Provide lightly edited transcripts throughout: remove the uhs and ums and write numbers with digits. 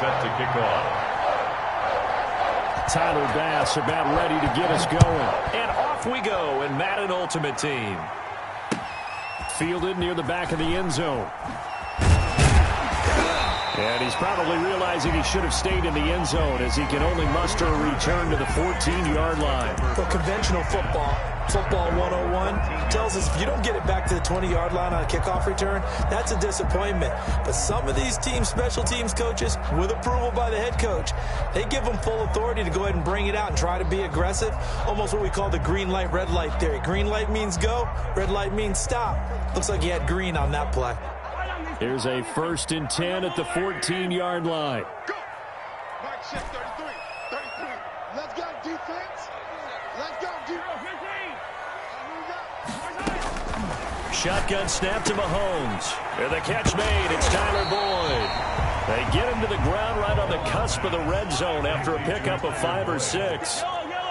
set to kick off. Tyler Bass about ready to get us going. And off we go in Madden Ultimate Team. Fielded near the back of the end zone. And he's probably realizing he should have stayed in the end zone as he can only muster a return to the 14-yard line. Well, conventional football 101 tells us if you don't get it back to the 20-yard line on a kickoff return, that's a disappointment. But some of these special teams coaches, with approval by the head coach, they give them full authority to go ahead and bring it out and try to be aggressive. Almost what we call the green light, red light theory. Green light means go, red light means stop. Looks like he had green on that play. Here's a 1st and 10 at the 14-yard line. Go. Mark shift 33. Let's go, defense. Let's go, defense. Shotgun snap to Mahomes. And the catch made. It's Tyler Boyd. They get him to the ground right on the cusp of the red zone after a pickup of 5 or 6.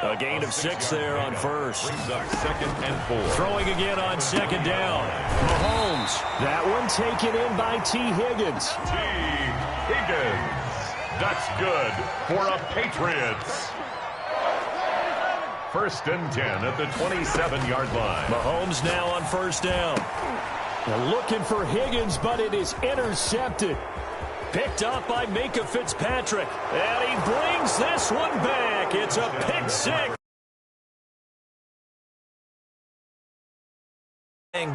A gain of 6 there on first. Brings up 2nd and 4. Throwing again on 2nd down. Mahomes. That one taken in by T. Higgins. T. Higgins. That's good for a Patriots. 1st and 10 at the 27-yard line. Mahomes now on 1st down. They're looking for Higgins, but it is intercepted. Picked up by Minkah Fitzpatrick. And he brings this one back. It's a pick 6.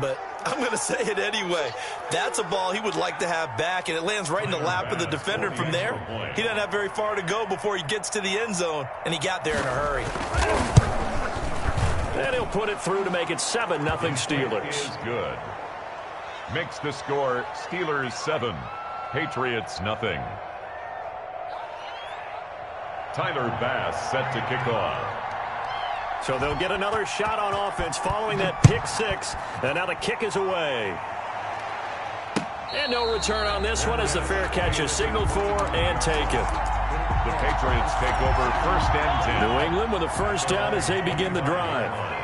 But I'm going to say it anyway. That's a ball he would like to have back, and it lands right in the lap of the defender from there. He doesn't have very far to go before he gets to the end zone, and he got there in a hurry. And he'll put it through to make it 7-0 Steelers. Is good. Makes the score Steelers 7, Patriots nothing. Tyler Bass set to kick off. So they'll get another shot on offense following that pick 6. And now the kick is away. And no return on this one as the fair catch is signaled for and taken. The Patriots take over 1st and 10. New England with a 1st down as they begin the drive.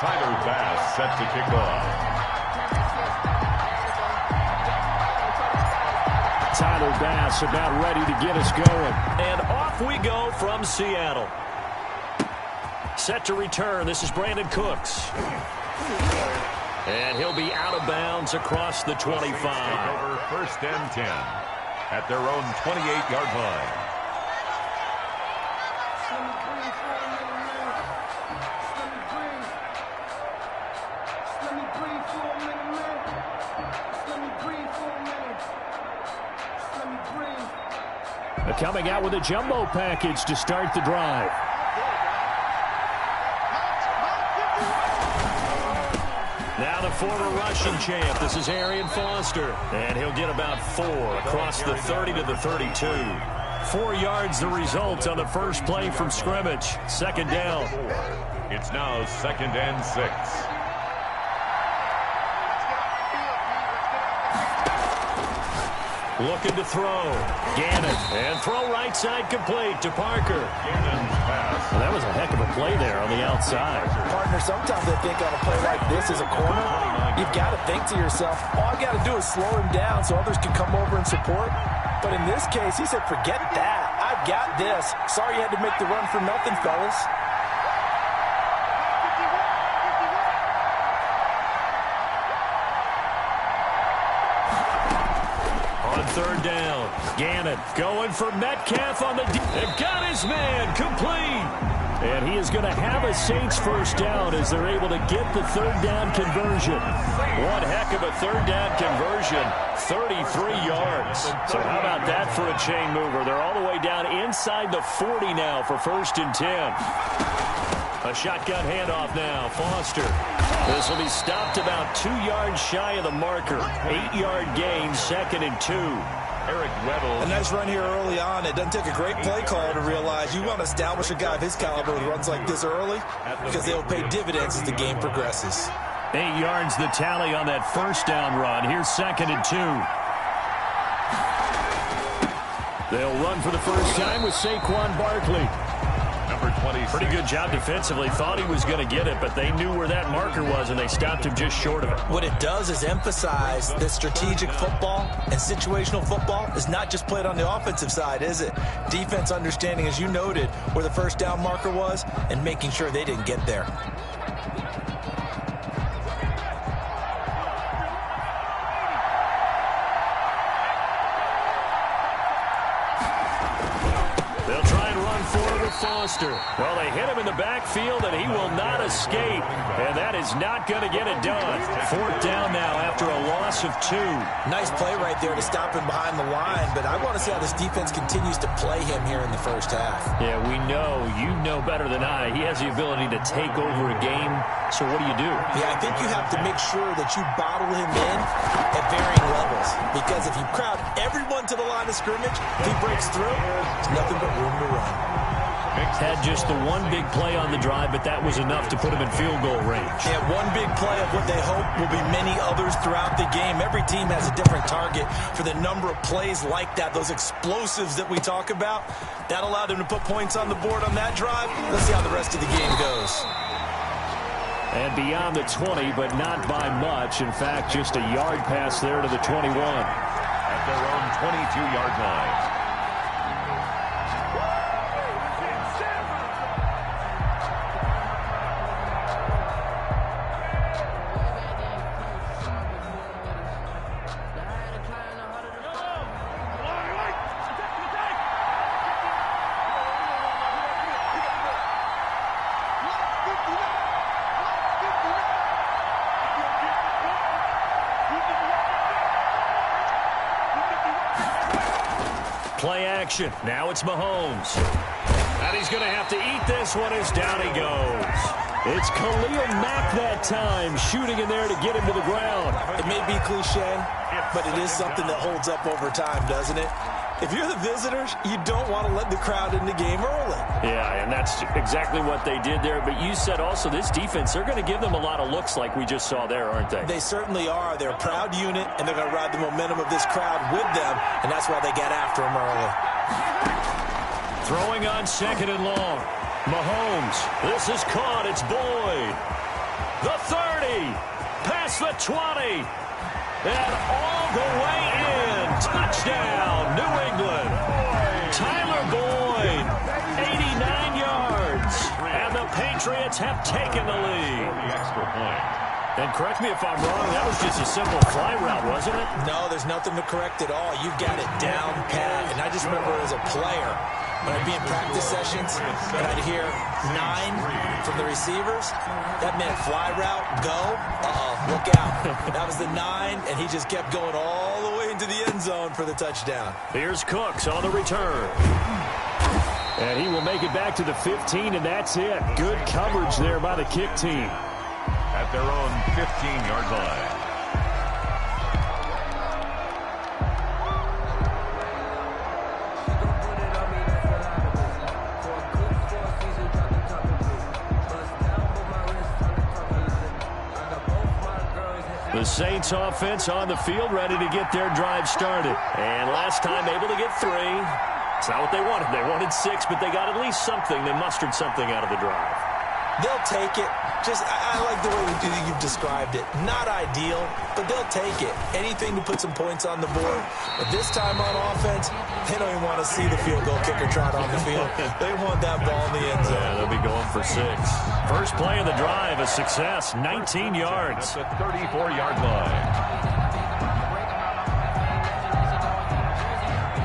Tyler Bass set to kick off. Tyler Bass about ready to get us going. And off we go from Seattle. Set to return. This is Brandon Cooks. And he'll be out of bounds across the 25. Take over 1st and 10 at their own 28-yard line. Coming out with a jumbo package to start the drive. Now the former Russian champ. This is Arian Foster. And he'll get about 4 across the 30 to the 32. 4 yards the result on the first play from scrimmage. 2nd down. It's now 2nd and 6. Looking to throw. Gannon. And throw right side complete to Parker. Gannon's pass. Well, that was a heck of a play there on the outside. Partner, sometimes I think on a play like this as a corner, you've got to think to yourself, all I've got to do is slow him down so others can come over and support. But in this case, he said, forget that. I've got this. Sorry you had to make the run for nothing, fellas. On 3rd down, Gannon going for Metcalf on the and got his man complete. And he is going to have a Saints first down as they're able to get the 3rd down conversion. One heck of a 3rd down conversion, 33 yards. So how about that for a chain mover? They're all the way down inside the 40 now for 1st and 10. A shotgun handoff now, Foster. This will be stopped about 2 yards shy of the marker. 8-yard gain, 2nd and 2. Eric Weddle. A nice run here early on. It doesn't take a great play caller to realize you want to establish a guy of his caliber with runs like this early because they'll pay dividends as the game progresses. 8 yards the tally on that first down run. Here's 2nd and 2. They'll run for the first time with Saquon Barkley. Number 26. Pretty good job defensively. Thought he was going to get it, but they knew where that marker was, and they stopped him just short of it. What it does is emphasize that strategic football and situational football is not just played on the offensive side, is it? Defense understanding, as you noted, where the first down marker was and making sure they didn't get there. They'll try and run forward with Foster. Well, they hit him in the backfield, and he will not escape. And that is not going to get it done. 4th down now after a loss of 2. Nice play right there to stop him behind the line, but I want to see how this defense continues to play him here in the first half. Yeah, we know. You know better than I. He has the ability to take over a game. So what do you do? Yeah, I think you have to make sure that you bottle him in at varying levels. Because if you crowd everyone to the line of scrimmage, if he breaks through, there's nothing but room to run. Had just the one big play on the drive, but that was enough to put him in field goal range. Yeah, one big play of what they hope will be many others throughout the game. Every team has a different target for the number of plays like that, those explosives that we talk about. That allowed them to put points on the board on that drive. Let's see how the rest of the game goes. And beyond the 20, but not by much. In fact, just a yard pass there to the 21. At their own 22-yard line. Play action. Now it's Mahomes. And he's going to have to eat this one as down he goes. It's Khalil Mack that time, shooting in there to get him to the ground. It may be cliche, but it is something that holds up over time, doesn't it? If you're the visitors, you don't want to let the crowd in the game early. Yeah, and that's exactly what they did there. But you said also this defense, they're going to give them a lot of looks like we just saw there, aren't they? They certainly are. They're a proud unit, and they're going to ride the momentum of this crowd with them, and that's why they got after them early. Throwing on 2nd and long. Mahomes. This is caught. It's Boyd. the 30, past the 20, and all the way in. Touchdown, New England. Tyler Boyd, 89 yards, and the Patriots have taken the lead. The extra point. And correct me if I'm wrong, that was just a simple fly route, wasn't it? No, there's nothing to correct at all. You've got it down pat. And I just remember as a player, when I'd be in practice sessions and I'd hear 9 from the receivers, that meant fly route, go, look out. That was the 9, and he just kept going all the way into the end zone for the touchdown. Here's Cooks on the return. And he will make it back to the 15, and that's it. Good coverage there by the kick team. At their own 15-yard line. The Saints offense on the field, ready to get their drive started. And last time able to get 3. It's not what they wanted. They wanted 6, but they got at least something. They mustered something out of the drive. They'll take it. I like the way you've described it. Not ideal, but they'll take it. Anything to put some points on the board. But this time on offense, they don't even want to see the field goal kicker trot on the field. They want that ball in the end zone. Yeah, they'll be going for 6. First play of the drive, a success, 19 yards. At the 34-yard line.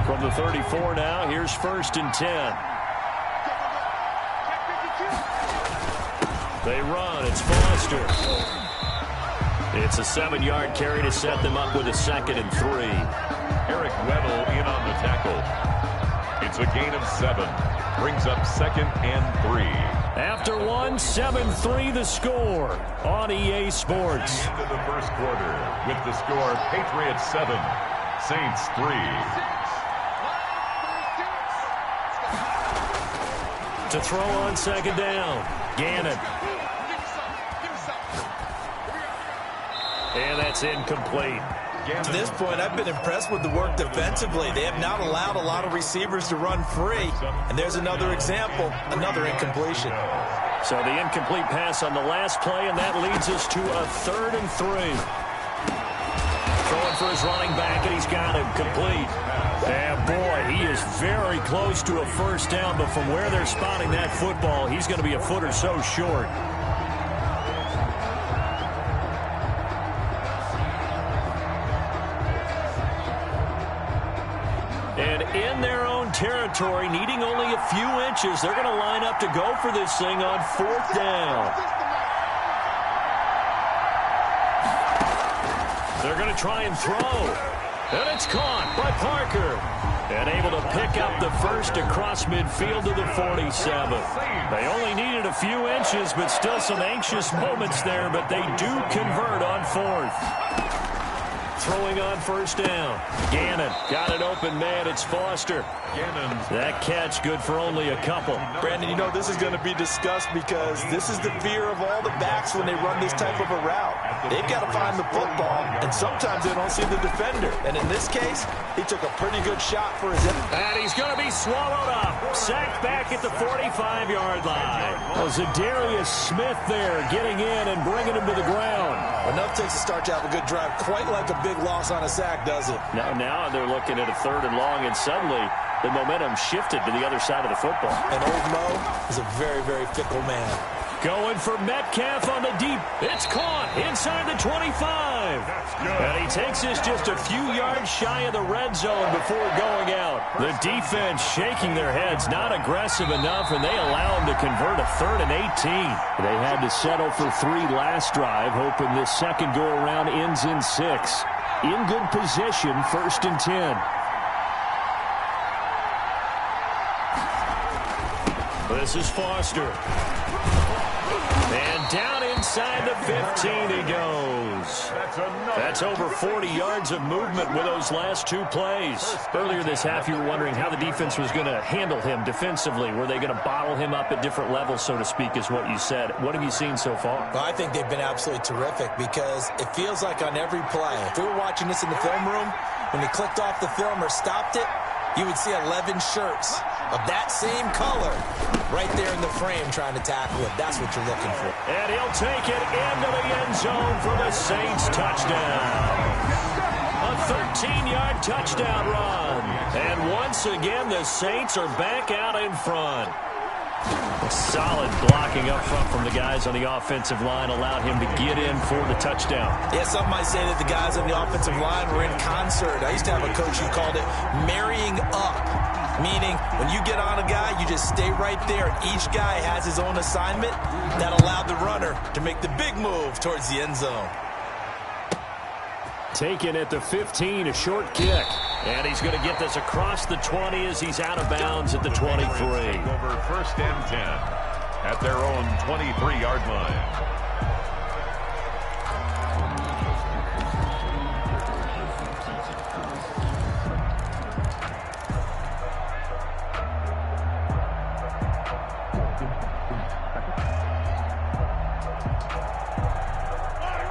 From the 34 now, here's 1st and 10. They run. It's Foster. It's a 7-yard carry to set them up with a 2nd and 3. Eric Weddle in on the tackle. It's a gain of 7. Brings up 2nd and 3. After 1, 7-3 the score on EA Sports. Into the first quarter with the score Patriots 7, Saints 3. To throw on 2nd down. Gannon. And that's incomplete. To this point, I've been impressed with the work defensively. They have not allowed a lot of receivers to run free. And there's another example, another incompletion. So the incomplete pass on the last play, and that leads us to a 3rd and 3. Throwing for his running back, and he's got him complete. And boy, he is very close to a first down, but from where they're spotting that football, he's going to be a foot or so short. And in their own territory, needing only a few inches, they're going to line up to go for this thing on 4th down. They're going to try and throw. And it's caught by Parker. And able to pick up the first across midfield to the 47. They only needed a few inches, but still some anxious moments there, but they do convert on 4th. Throwing on 1st down. Gannon got an open man. It's Foster. Gannon. That catch good for only a couple. Brandon, you know this is going to be discussed because this is the fear of all the backs when they run this type of a route. They've got to find the football, and sometimes they don't see the defender. And in this case, he took a pretty good shot for his end. And he's going to be swallowed up. Sacked back at the 45-yard line. Oh, Zadarius Smith there getting in and bringing him to the ground. Enough takes to start to have a good drive, quite like a big loss on a sack, does it? Now they're looking at a 3rd and long, and suddenly the momentum shifted to the other side of the football. And old Mo is a very, very fickle man. Going for Metcalf on the deep. It's caught inside the 25. And he takes this just a few yards shy of the red zone before going out. The defense shaking their heads, not aggressive enough, and they allow him to convert a 3rd and 18. They had to settle for 3 last drive, hoping this second go-around ends in 6. In good position, 1st and 10. This is Foster. And down inside the 15 he goes. That's over 40 yards of movement with those last 2 plays. Earlier this half, you were wondering how the defense was going to handle him defensively. Were they going to bottle him up at different levels, so to speak, is what you said. What have you seen so far? Well, I think they've been absolutely terrific because it feels like on every play, if we were watching this in the film room, when they clicked off the film or stopped it, you would see 11 shirts of that same color right there in the frame trying to tackle it. That's what you're looking for. And he'll take it into the end zone for the Saints touchdown. A 13-yard touchdown run. And once again, the Saints are back out in front. Solid blocking up front from the guys on the offensive line allowed him to get in for the touchdown. Yeah, some might say that the guys on the offensive line were in concert. I used to have a coach who called it marrying up, meaning when you get on a guy, you just stay right there. Each guy has his own assignment that allowed the runner to make the big move towards the end zone. Taken at the 15, a short kick. And he's going to get this across the 20 as he's out of bounds at the 23. Over 1st and 10 at their own 23-yard line.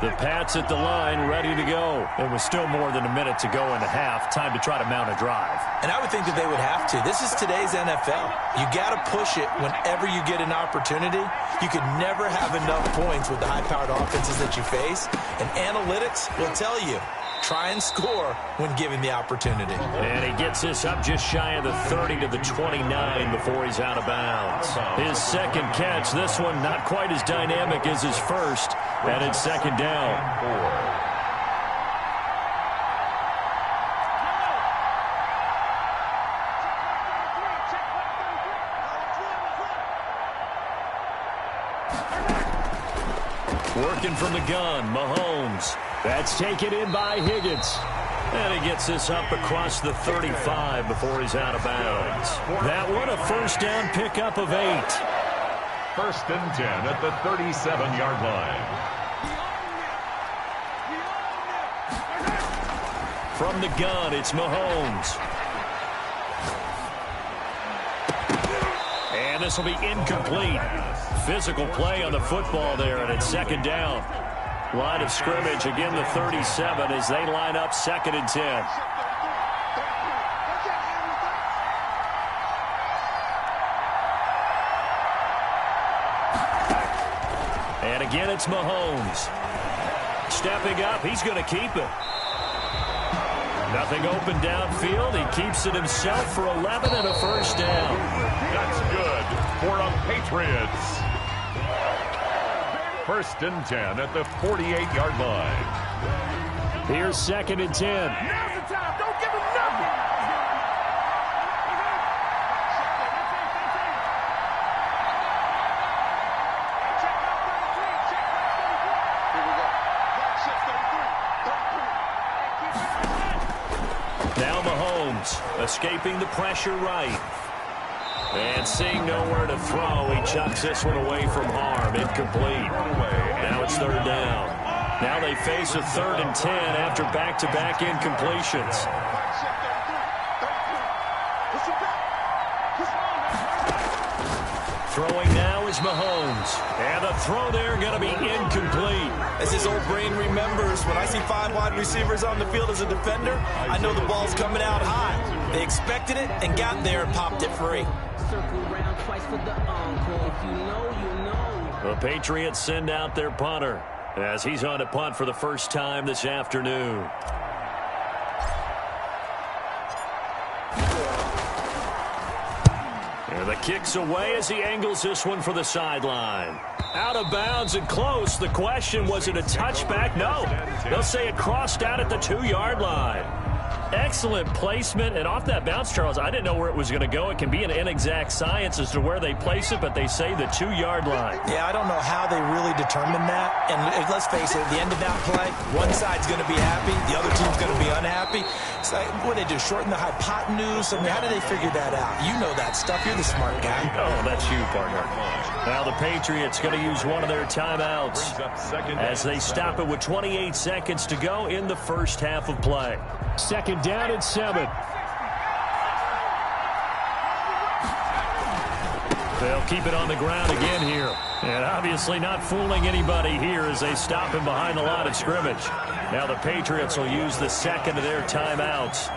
The Pats at the line, ready to go. It was still more than a minute to go in the half. Time to try to mount a drive. And I would think that they would have to. This is today's NFL. You got to push it whenever you get an opportunity. You could never have enough points with the high-powered offenses that you face. And analytics will tell you, try and score when given the opportunity. And he gets this up just shy of the 30 to the 29 before he's out of bounds. His second catch, this one not quite as dynamic as his first. And it's second down. Working from the gun, Mahomes. That's taken in by Higgins. And he gets this up across the 35 before he's out of bounds. That one a first down pickup of 8. 1st and 10 at the 37-yard line. From the gun, it's Mahomes. And this will be incomplete. Physical play on the football there, and it's second down. Line of scrimmage, again the 37 as they line up 2nd and 10. And again, it's Mahomes. Stepping up, he's going to keep it. Nothing open downfield. He keeps it himself for 11 and a first down. That's good for the Patriots. 1st and 10 at the 48-yard line. Here's 2nd and 10. Now's the time. Don't give him nothing. Now Mahomes escaping the pressure right. And seeing nowhere to throw, he chucks this one away from harm. Incomplete. Now it's 3rd down. Now they face a 3rd and 10 after back-to-back incompletions. Throwing now is Mahomes. And the throw there going to be incomplete. As his old brain remembers, when I see 5 wide receivers on the field as a defender, I know the ball's coming out high. They expected it and got there and popped it free. The Patriots send out their punter as he's on to punt for the first time this afternoon. And the kick's away as he angles this one for the sideline. Out of bounds and close. The question, was it a touchback? No. They'll say it crossed out at the 2-yard line. Excellent placement, and off that bounce, Charles, I didn't know where it was going to go. It can be an inexact science as to where they place it, but they say the 2-yard line. Yeah, I don't know how they really determine that. And let's face it, at the end of that play, one side's going to be happy, the other team's going to be unhappy. It's like, what do they do, shorten the hypotenuse? I mean, how do they figure that out? You know that stuff. You're the smart guy. Oh, that's you, partner. Now the Patriots going to use one of their timeouts as they stop it with 28 seconds to go in the first half of play. 2nd down and 7. They'll keep it on the ground again here. And obviously not fooling anybody here as they stop him behind the line of scrimmage. Now the Patriots will use the second of their timeouts.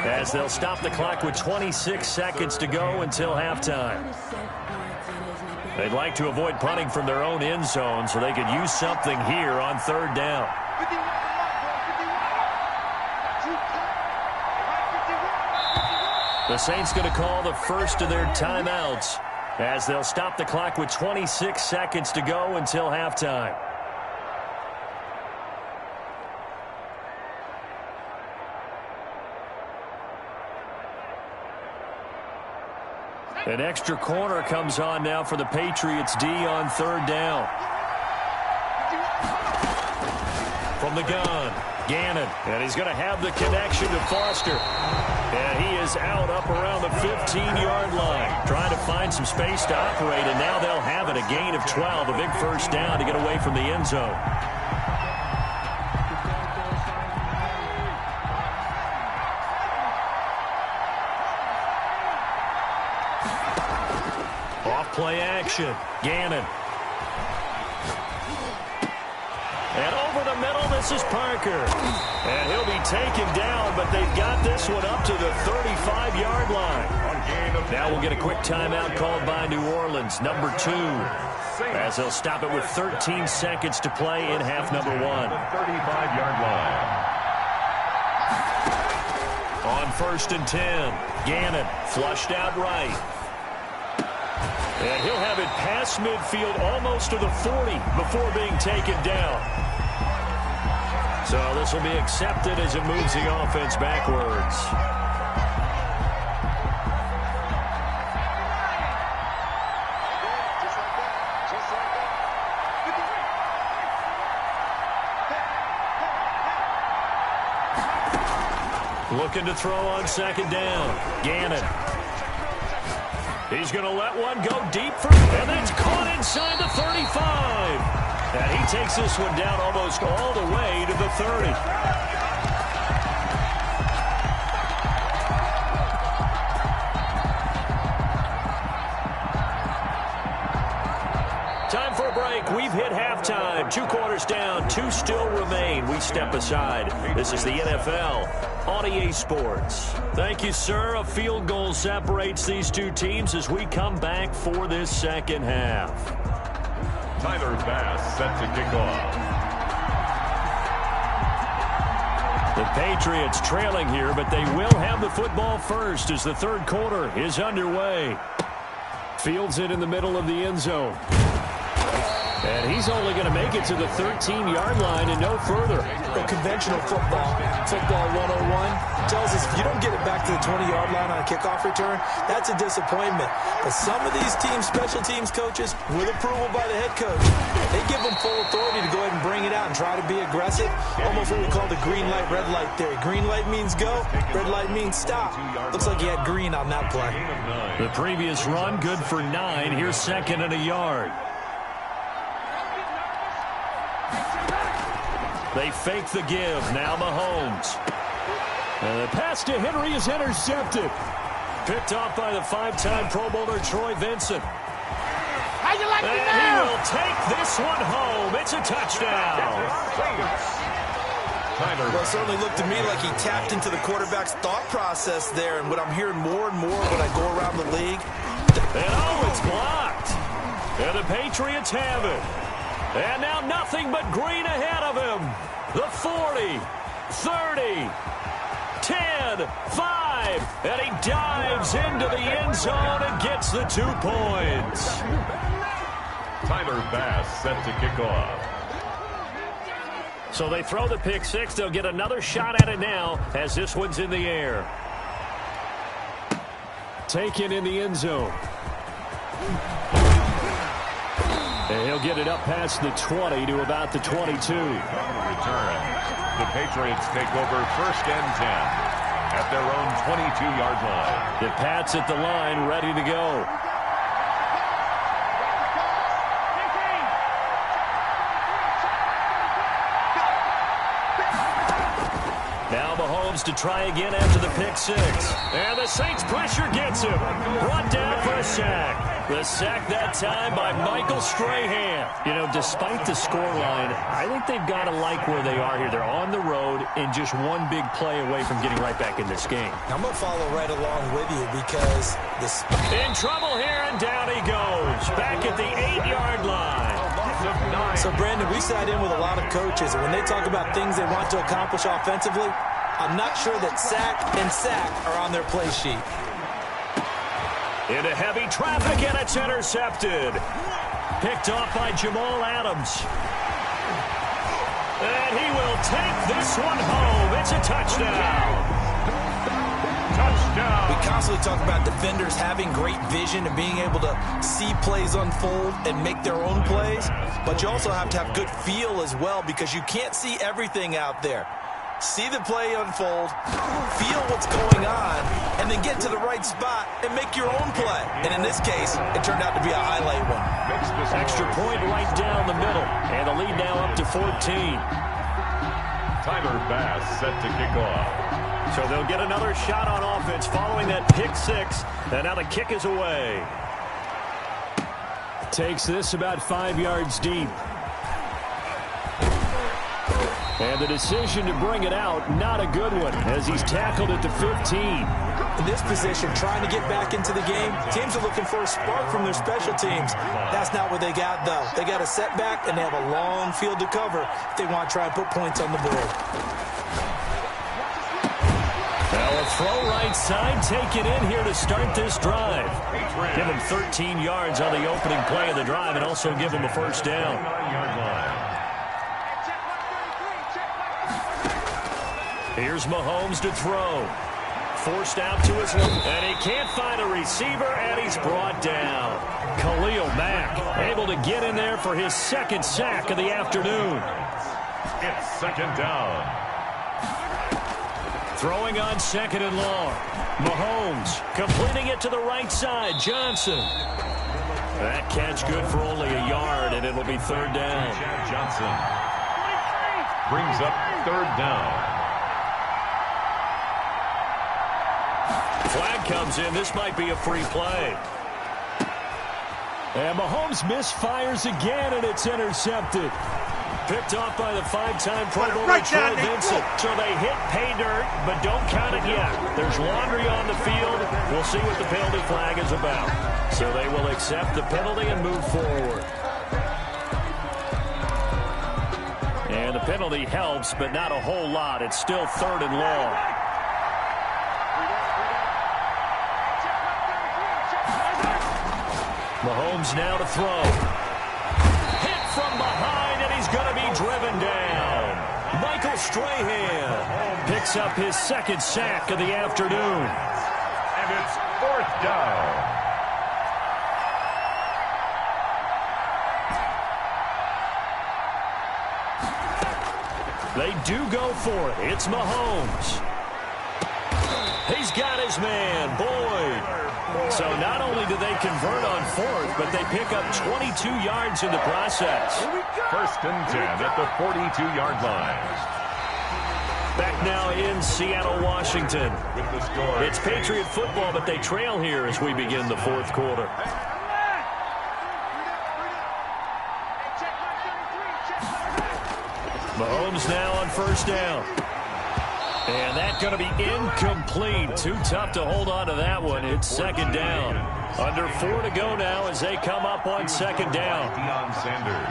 as they'll stop the clock with 26 seconds to go until halftime. They'd like to avoid punting from their own end zone so they could use something here on third down. The Saints going to call the first of their timeouts as they'll stop the clock with 26 seconds to go until halftime. An extra corner comes on now for the Patriots D on third down. From the gun, Gannon, and he's going to have the connection to Foster. And he is out up around the 15-yard line, trying to find some space to operate, and now they'll have it, a gain of 12, a big first down to get away from the end zone. Off-play action, Gannon. And over the middle, this is Parker. And he'll be taken down, but they've got this one up to the 35-yard line. Now we'll get a quick timeout called by New Orleans, number 2, as they'll stop it with 13 seconds to play in half number 1. 35-yard line. On 1st and 10, Gannon flushed out right. And he'll have it past midfield almost to the 40 before being taken down. So this will be accepted as it moves the offense backwards. Looking to throw on second down. Gannon. He's going to let one go deep for, and that's caught inside the 35. And he takes this one down almost all the way to the 30. Time for a break. We've hit halftime. 2 quarters down. 2 still remain. We step aside. This is the NFL on EA Sports. Thank you, sir. A field goal separates these two teams as we come back for this second half. Tyler Bass set to kick off. The Patriots trailing here, but they will have the football first as the third quarter is underway. Fields it in the middle of the end zone. And he's only going to make it to the 13-yard line and no further. The conventional football 101, tells us if you don't get it back to the 20-yard line on a kickoff return, that's a disappointment. But some of these special teams coaches, with approval by the head coach, they give them full authority to go ahead and bring it out and try to be aggressive. Almost what we call the green light, red light theory. Green light means go, red light means stop. Looks like he had green on that play. The previous run, good for 9. Here's 2nd and a yard. They fake the give. Now Mahomes. And the pass to Henry is intercepted. Picked off by the 5-time Pro Bowler Troy Vincent. How you like me now? He will take this one home. It's a touchdown. Well, it certainly looked to me like he tapped into the quarterback's thought process there. And what I'm hearing more and more when I go around the league. And oh, it's blocked. And the Patriots have it. And now nothing but green ahead of him. The 40, 30, 10, 5. And he dives into the end zone and gets the 2 points. Tyler Bass set to kick off. So they throw the pick 6. They'll get another shot at it now as this one's in the air. Taken in the end zone. And he'll get it up past the 20 to about the 22. Return. The Patriots take over 1st and 10 at their own 22-yard line. The Pats at the line, ready to go. Now Mahomes to try again after the pick six. And the Saints pressure gets him. Brought down for a sack. The sack that time by Michael Strahan. You know, despite the scoreline, I think they've got to like where they are here. They're on the road and just one big play away from getting right back in this game. I'm going to follow right along with you because this... In trouble here, and down he goes. Back at the 8-yard line. So, Brandon, we sat in with a lot of coaches, and when they talk about things they want to accomplish offensively, I'm not sure that sack and sack are on their play sheet. Into heavy traffic, and it's intercepted. Picked off by Jamal Adams. And he will take this one home. It's a touchdown. Touchdown. We constantly talk about defenders having great vision and being able to see plays unfold and make their own plays, but you also have to have good feel as well because you can't see everything out there. See the play unfold, feel what's going on, and then get to the right spot and make your own play. And in this case, it turned out to be a highlight one. Extra point right down the middle, and the lead now up to 14. Tyler Bass set to kick off. So they'll get another shot on offense following that pick six, and now the kick is away. Takes this about 5 yards deep. And the decision to bring it out, not a good one, as he's tackled at the 15. In this position, trying to get back into the game, teams are looking for a spark from their special teams. That's not what they got, though. They got a setback, and they have a long field to cover if they want to try and put points on the board. Now a throw right side, take it in here to start this drive. Give him 13 yards on the opening play of the drive and also give him a first down. Here's Mahomes to throw. Forced out to his left, and he can't find a receiver, and he's brought down. Khalil Mack able to get in there for his second sack of the afternoon. It's second down. Throwing on second and long. Mahomes completing it to the right side. Johnson. That catch good for only a yard, and it'll be third down. Johnson brings up third down. Flag comes in. This might be a free play. And Mahomes misfires again, and it's intercepted. Picked off by the five-time Pro Bowler Troy Vincent. So they hit pay dirt, but don't count it yet. There's laundry on the field. We'll see what the penalty flag is about. So they will accept the penalty and move forward. And the penalty helps, but not a whole lot. It's still third and long. Mahomes now to throw. Hit from behind, and he's going to be driven down. Michael Strahan picks up his second sack of the afternoon. And it's fourth down. They do go for it. It's Mahomes. He's got his man, Boyd. So not only do they convert on fourth, but they pick up 22 yards in the process. First and 10 at the 42-yard line. Back now in Seattle, Washington. With the score. It's Patriot football, but they trail here as we begin the fourth quarter. Mahomes now on first down. And that's going to be incomplete. Too tough to hold on to that one. It's second down. Under 4 to go now as they come up on second down. Deion Sanders.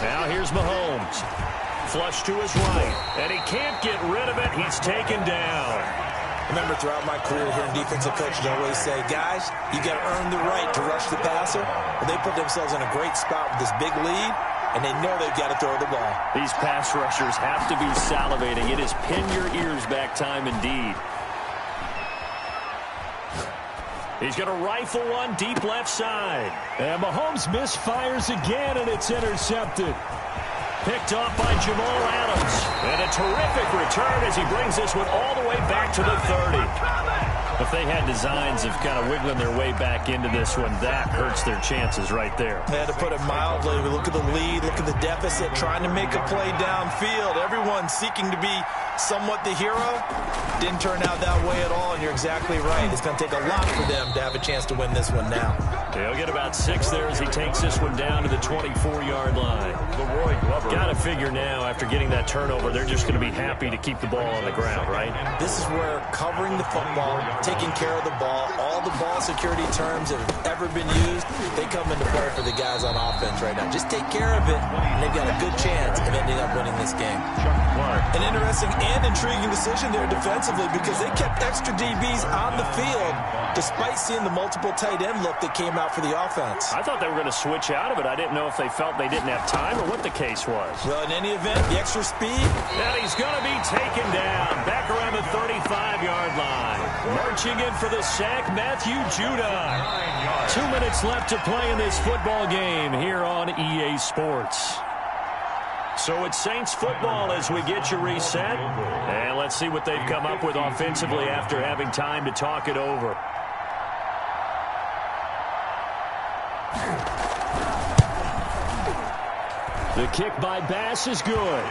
Now here's Mahomes. Flush to his right. And he can't get rid of it. He's taken down. Remember, throughout my career here in defensive coaches, I always say, guys, you got to earn the right to rush the passer. But they put themselves in a great spot with this big lead, and they know they've got to throw the ball. These pass rushers have to be salivating. It is pin your ears back time indeed. He's going to rifle one deep left side. And Mahomes misfires again, and it's intercepted. Picked off by Jamal Adams. And a terrific return as he brings this one all the way back to the 30. If they had designs of kind of wiggling their way back into this one, that hurts their chances right there. They had to put it mildly. Look at the lead, look at the deficit, trying to make a play downfield. Everyone seeking to be somewhat the hero. Didn't turn out that way at all, and you're exactly right. It's going to take a lot for them to have a chance to win this one now. They'll get about 6 there as he takes this one down to the 24-yard line. Leroy Glover. Got to figure now, after getting that turnover, they're just going to be happy to keep the ball on the ground, right? This is where covering the football, taking care of the ball, all the ball security terms that have ever been used, they come into play for the guys on offense right now. Just take care of it, and they've got a good chance of ending up winning this game. An interesting and intriguing decision there defensively because they kept extra DBs on the field despite seeing the multiple tight end look that came out for the offense. I thought they were going to switch out of it. I didn't know if they felt they didn't have time or what the case was. Well, in any event, the extra speed. And he's going to be taken down back around the 35-yard line. Marching in for the sack, Matthew Judon. 2 minutes left to play in this football game here on EA Sports. So it's Saints football as we get you reset. And let's see what they've come up with offensively after having time to talk it over. The kick by Bass is good.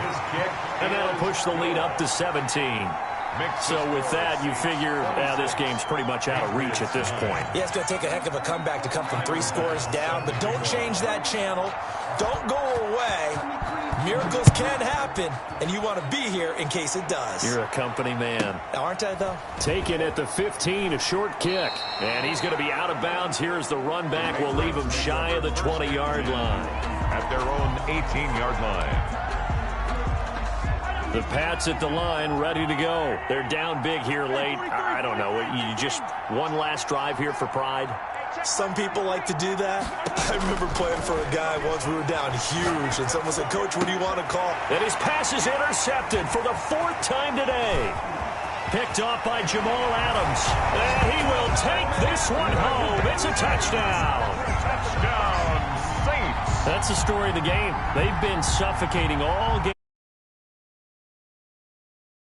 And that'll push the lead up to 17. So with that, you figure this game's pretty much out of reach at this point. Yeah, it's going to take a heck of a comeback to come from 3 scores down, but don't change that channel. Don't go away. Miracles can happen, and you want to be here in case it does. You're a company man. Aren't I, though? Taken at the 15, a short kick. And he's going to be out of bounds. Here's the run back. We'll leave him shy of the 20-yard line. At their own 18-yard line. The Pats at the line, ready to go. They're down big here late. I don't know. You just one last drive here for pride? Some people like to do that. I remember playing for a guy once. We were down huge, and someone said, "Coach, what do you want to call?" And his pass is intercepted for the 4th time today. Picked off by Jamal Adams. And he will take this one home. It's a touchdown. Touchdown, Saints. That's the story of the game. They've been suffocating all game.